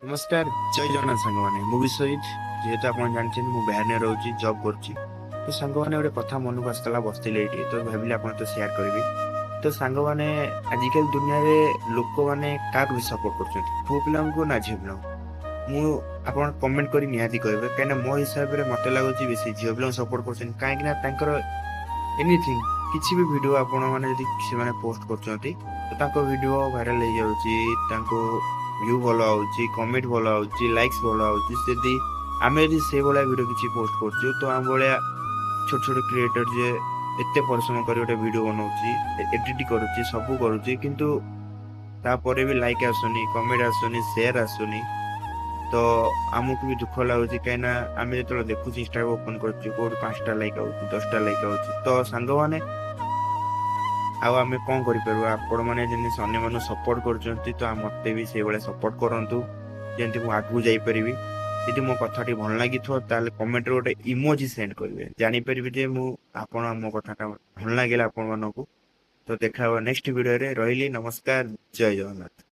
नमस्कार जय जगन्नाथ सांग मैंने मुझे जेहेतु आप जानते मुझे बाहर रोचे जॉब करुच्ची तो सांग मैंने गोटे कथा मन को आसला बसते तो भाविले आप तो सेयार करी तो सांग मैंने आजिकल दुनिया रे लोक मैंने क्या सपोर्ट कर पुओ पिला को ना झील पिला आप कमेंट कर निहाती कहे कहीं मो हिसाब से मत लगुच बेस झील पिला सपोर्ट कर कहीं एनीथिंग किसी भी वीडियो आपण मैंने पोस्ट कर वीडियो भाइराल हो जाऊँ व्यू भल आउची कमेंट भल आउची लाइक्स भल आउची यदि आम यदि से भाया वीडियो किसी पोस्ट कर तो आम भाया छोट छोट क्रिएटर जे एत परिश्रम कर गोटे वीडियो बनाऊँगी एडिट करुच्ची सब करुच्ची किंतु तापर भी लाइक आसुनी कमेंट आसुनी शेयर आसुनी तो आमको भी दुख लगुच कहीं आम जो देखु इंस्टाग्राम ओपन कर 5टा लाइक आउची 10टा लाइक आउची तो सांग मैंने आमे कौन करें आपण मैंने अन्य सपोर्ट कर मत भी से भाया सपोर्ट करूँ जमी मुझे आगू जापरि यदि मो कथाटी भल लगी कमेंट गोटे इमोजी सेंड करेंगे जानीपर जे मुझे मो कथा भल लगे आपण मानक तो देखा नेक्स्ट वीडियो रे रही नमस्कार जय जगन्नाथ।